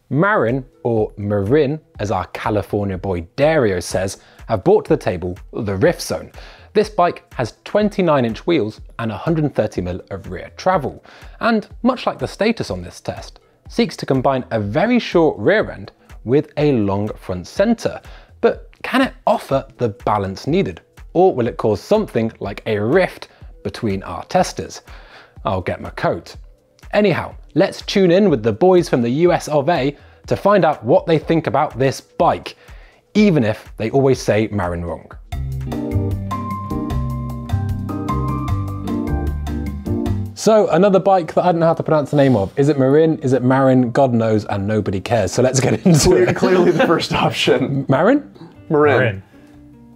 Marin, or Marin, as our California boy Dario says, have brought to the table the Rift Zone. This bike has 29-inch wheels and 130mm of rear travel, and much like the Status on this test, seeks to combine a very short rear end with a long front centre. But can it offer the balance needed? Or will it cause something like a rift between our testers? I'll get my coat. Anyhow, let's tune in with the boys from the US of A to find out what they think about this bike, even if they always say Marin wrong. So another bike that I don't know how to pronounce the name of. Is it Marin? Is it Marin? God knows, and nobody cares. So let's get into it. Clearly the first option. Marin? Marin.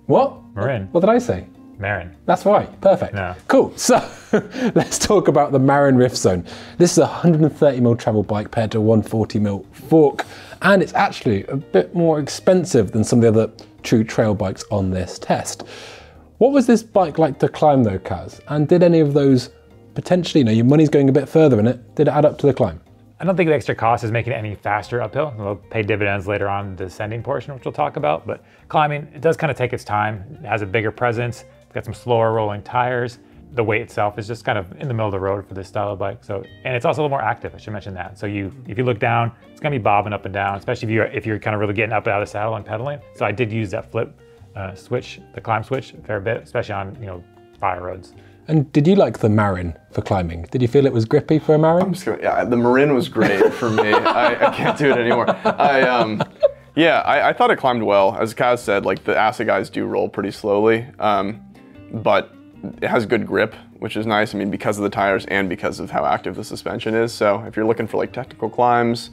What? Marin. What did I say? Marin. That's right, perfect. No. Cool, so let's talk about the Marin Rift Zone. This is a 130mm travel bike paired to a 140mm fork, and it's actually a bit more expensive than some of the other true trail bikes on this test. What was this bike like to climb though, Kaz? And did any of those potentially, your money's going a bit further in it, did it add up to the climb? I don't think the extra cost is making it any faster uphill. It'll pay dividends later on in the descending portion, which we'll talk about, but climbing, it does kind of take its time. It has a bigger presence. It's got some slower rolling tires. The weight itself is just kind of in the middle of the road for this style of bike. So, and it's also a little more active, I should mention that. So if you look down, it's gonna be bobbing up and down, especially if you're kind of really getting up and out of the saddle and pedaling. So I did use that flip switch, the climb switch, a fair bit, especially on fire roads. And did you like the Marin for climbing? Did you feel it was grippy for a Marin? Yeah, the Marin was great for me. I can't do it anymore. Yeah, I thought it climbed well. As Kaz said, like the acid guys do roll pretty slowly, but it has good grip, which is nice. I mean, because of the tires and because of how active the suspension is. So if you're looking for like technical climbs,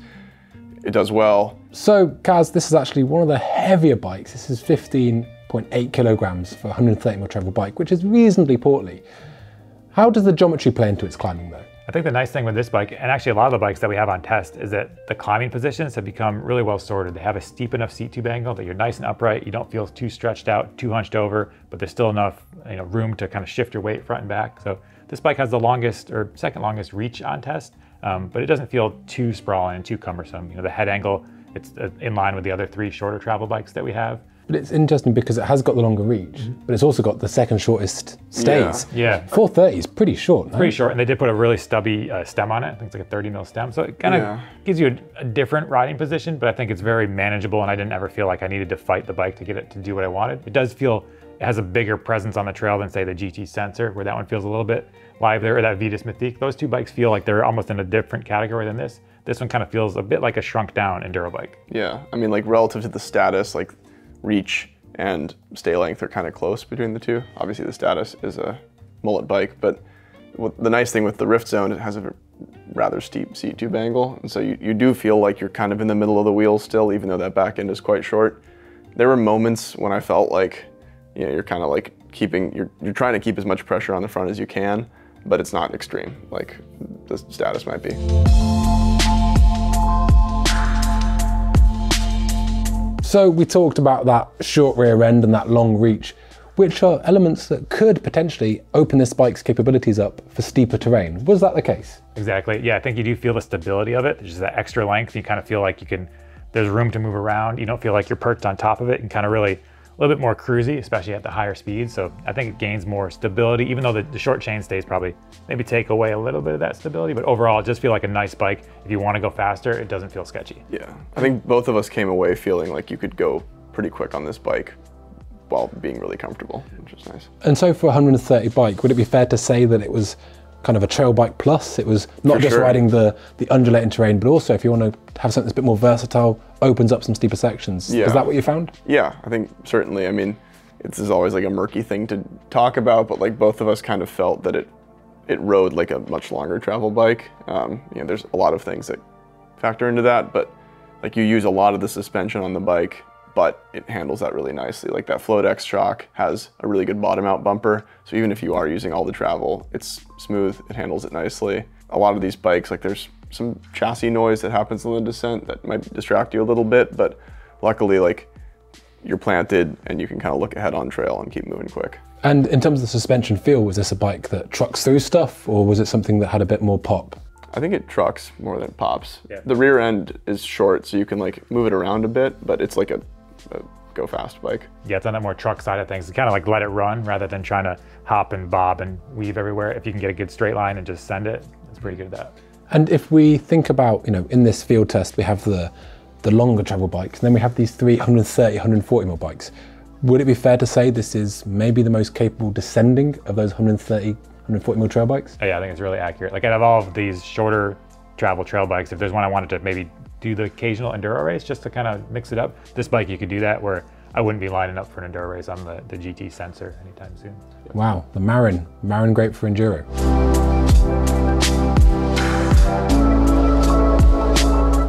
it does well. So Kaz, this is actually one of the heavier bikes. This is 15.8 kilograms for a 130mm travel bike, which is reasonably portly. How does the geometry play into its climbing though? I think the nice thing with this bike, and actually a lot of the bikes that we have on test, is that the climbing positions have become really well sorted. They have a steep enough seat tube angle that you're nice and upright. You don't feel too stretched out, too hunched over, but there's still enough room to kind of shift your weight front and back. So this bike has the longest or second longest reach on test, but it doesn't feel too sprawling and too cumbersome. The head angle, it's in line with the other 3 shorter travel bikes that we have. But it's interesting because it has got the longer reach, but it's also got the second shortest stays. Yeah. 430 is pretty short, no? Pretty short, and they did put a really stubby stem on it. I think it's like a 30mm stem. So it kind of gives you a different riding position, but I think it's very manageable, and I didn't ever feel like I needed to fight the bike to get it to do what I wanted. It does feel, it has a bigger presence on the trail than say the GT Sensor, where that one feels a little bit livelier, or that Vitus Mythique. Those 2 bikes feel like they're almost in a different category than this. This one kind of feels a bit like a shrunk down enduro bike. Yeah, I mean, like relative to the Status, like reach and stay length are kind of close between the 2. Obviously the Status is a mullet bike, but the nice thing with the Rift Zone, it has a rather steep seat tube angle, and so you do feel like you're kind of in the middle of the wheel still, even though that back end is quite short. There were moments when I felt like, you're kind of like you're trying to keep as much pressure on the front as you can, but it's not extreme like the Status might be. So we talked about that short rear end and that long reach, which are elements that could potentially open this bike's capabilities up for steeper terrain. Was that the case? Exactly, yeah, I think you do feel the stability of it. There's just that extra length. You kind of feel like there's room to move around. You don't feel like you're perched on top of it, and kind of really a little bit more cruisy, especially at the higher speeds. So I think it gains more stability, even though the short chain stays probably maybe take away a little bit of that stability, but overall it just feels like a nice bike. If you want to go faster, it doesn't feel sketchy. Yeah, I think both of us came away feeling like you could go pretty quick on this bike while being really comfortable, which is nice. And so for a 130 bike, would it be fair to say that it was kind of a trail bike plus? It was not just riding the undulating terrain, but also if you want to have something that's a bit more versatile, opens up some steeper sections. Yeah. Is that what you found? Yeah, I think certainly. I mean, this is always like a murky thing to talk about, but like both of us kind of felt that it rode like a much longer travel bike. There's a lot of things that factor into that, but like you use a lot of the suspension on the bike, but it handles that really nicely. Like that Float X shock has a really good bottom out bumper. So even if you are using all the travel, it's smooth, it handles it nicely. A lot of these bikes, like there's some chassis noise that happens in the descent that might distract you a little bit, but luckily like you're planted and you can kind of look ahead on trail and keep moving quick. And in terms of the suspension feel, was this a bike that trucks through stuff, or was it something that had a bit more pop? I think it trucks more than it pops. Yeah. The rear end is short, so you can like move it around a bit, but it's like a go fast bike. Yeah, it's on that more truck side of things. It's kind of like let it run rather than trying to hop and bob and weave everywhere. If you can get a good straight line and just send it, it's pretty good at that. And if we think about, you know, in this field test, we have the longer travel bikes, and then we have these 130, 140 mil bikes. Would it be fair to say this is maybe the most capable descending of those 130, 140 mil trail bikes? Oh, yeah, I think it's really accurate. Like out of all of these shorter travel trail bikes, if there's one I wanted to maybe do the occasional enduro race just to kind of mix it up, this bike you could do that, where I wouldn't be lining up for an enduro race on the GT sensor anytime soon. Wow, the Marin great for enduro.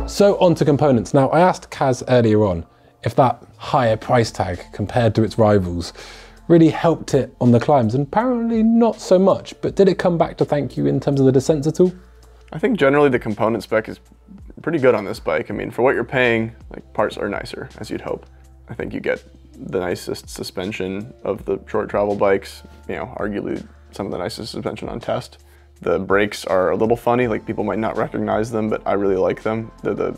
So on to components. Now I asked Kaz earlier on if that higher price tag compared to its rivals really helped it on the climbs, and apparently not so much, but did it come back to thank you in terms of the descents at all? I think generally the component spec is pretty good on this bike. I mean, for what you're paying, like parts are nicer, as you'd hope. I think you get the nicest suspension of the short travel bikes, you know, arguably some of the nicest suspension on test. The brakes are a little funny, like people might not recognize them, but I really like them. They're the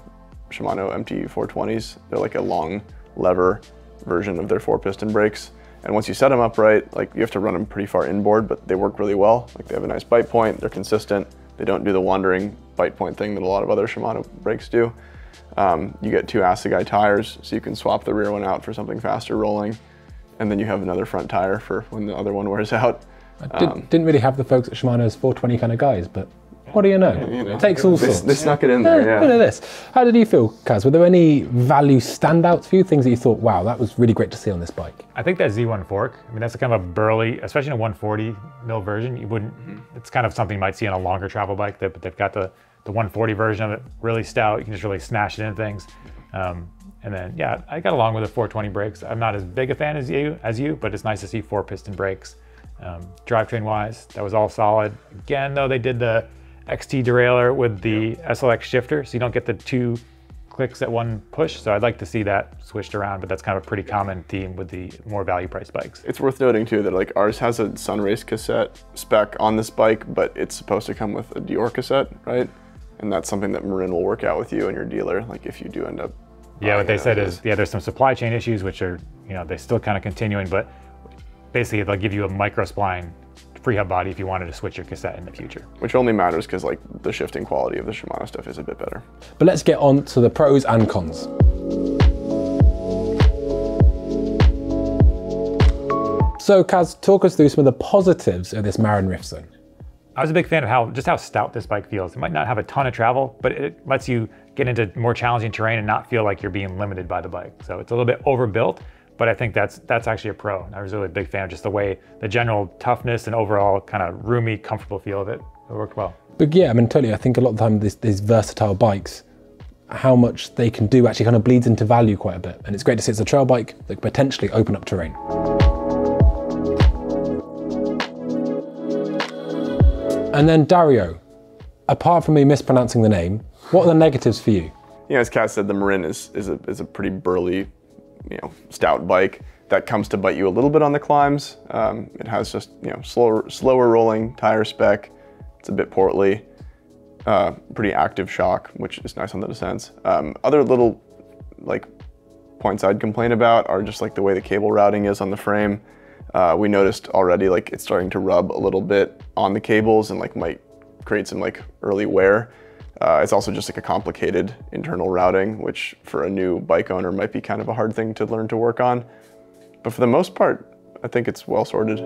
Shimano MT420s. They're like a long lever version of their 4-piston brakes. And once you set them up right, like you have to run them pretty far inboard, but they work really well. Like they have a nice bite point, they're consistent. They don't do the wandering bite point thing that a lot of other Shimano brakes do. You get 2 Assegai tires, so you can swap the rear one out for something faster rolling. And then you have another front tire for when the other one wears out. I didn't really have the folks at Shimano's 420 kind of guys, but what do you know? It takes all sorts. They snuck it in there, yeah. Look at this. How did you feel, Kaz? Were there any value standouts for you? Things that you thought, wow, that was really great to see on this bike? I think that Z1 fork, I mean, that's kind of a burly, especially in a 140 mil version, you wouldn't, it's kind of something you might see on a longer travel bike, but they've got the 140 version of it, really stout. You can just really smash it in things. And then, yeah, I got along with the 420 brakes. I'm not as big a fan as you, but it's nice to see 4-piston brakes. Drivetrain wise, that was all solid. Again, though, they did the XT derailleur with the SLX shifter, so you don't get the 2 clicks at one push. So I'd like to see that switched around, but that's kind of a pretty common theme with the more value priced bikes. It's worth noting too that like ours has a Sunrace cassette spec on this bike, but it's supposed to come with a Dior cassette, right? And that's something that Marin will work out with you and your dealer, like if you do end up. Yeah, what they said is, yeah, there's some supply chain issues, which are, you know, they're still kind of continuing, but basically they'll give you a micro spline freehub body if you wanted to switch your cassette in the future. Which only matters because like the shifting quality of the Shimano stuff is a bit better. But let's get on to the pros and cons. So Kaz, talk us through some of the positives of this Marin Rift Zone. I was a big fan of just how stout this bike feels. It might not have a ton of travel, but it lets you get into more challenging terrain and not feel like you're being limited by the bike. So it's a little bit overbuilt, but I think that's actually a pro. I was really a big fan of just the way, the general toughness and overall kind of roomy, comfortable feel of it. It worked well. But yeah, I mean, totally. I think a lot of the time these versatile bikes, how much they can do actually kind of bleeds into value quite a bit. And it's great to see it's a trail bike that could potentially open up terrain. And then Dario, apart from me mispronouncing the name, what are the negatives for you? You know, as Kat said, the Marin is a pretty burly, you know, stout bike that comes to bite you a little bit on the climbs. It has just, you know, slower rolling tire spec. It's a bit portly, pretty active shock, which is nice on the descents. Other little like points I'd complain about are just like the way the cable routing is on the frame. We noticed already like it's starting to rub a little bit on the cables and like might create some like early wear. It's also just like a complicated internal routing, which for a new bike owner might be kind of a hard thing to learn to work on. But for the most part, I think it's well sorted.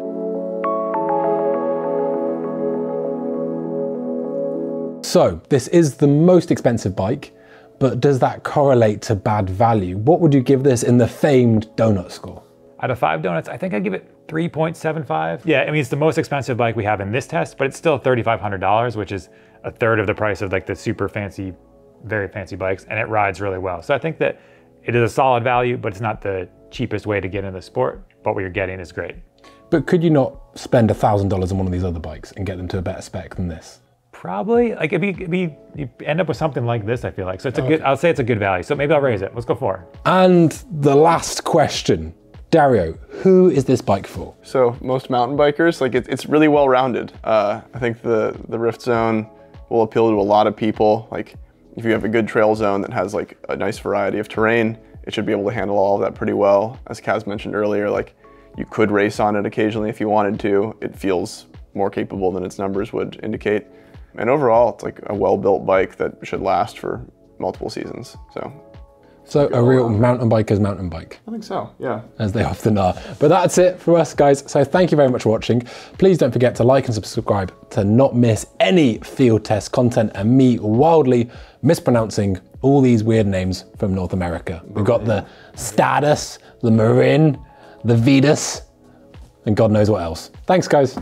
So this is the most expensive bike, but does that correlate to bad value? What would you give this in the famed donut score? Out of 5 donuts, I think I'd give it 3.75. Yeah, I mean, it's the most expensive bike we have in this test, but it's still $3,500, which is a third of the price of like the super fancy, very fancy bikes, and it rides really well. So I think that it is a solid value, but it's not the cheapest way to get into the sport, but what you're getting is great. But could you not spend $1,000 on one of these other bikes and get them to a better spec than this? Probably, like you end up with something like this, I feel like. So it's a good, I'll say it's a good value. So maybe I'll raise it. Let's go 4. And the last question. Dario, who is this bike for? So most mountain bikers, like it's really well rounded. I think the Rift Zone will appeal to a lot of people. Like if you have a good trail zone that has like a nice variety of terrain, it should be able to handle all of that pretty well. As Kaz mentioned earlier, like you could race on it occasionally if you wanted to. It feels more capable than its numbers would indicate. And overall, it's like a well-built bike that should last for multiple seasons. So a real mountain biker's mountain bike. I think so, yeah. As they often are. But that's it for us, guys. So thank you very much for watching. Please don't forget to like and subscribe to not miss any field test content and me wildly mispronouncing all these weird names from North America. We've got the Status, the Marin, the Vetus, and God knows what else. Thanks, guys.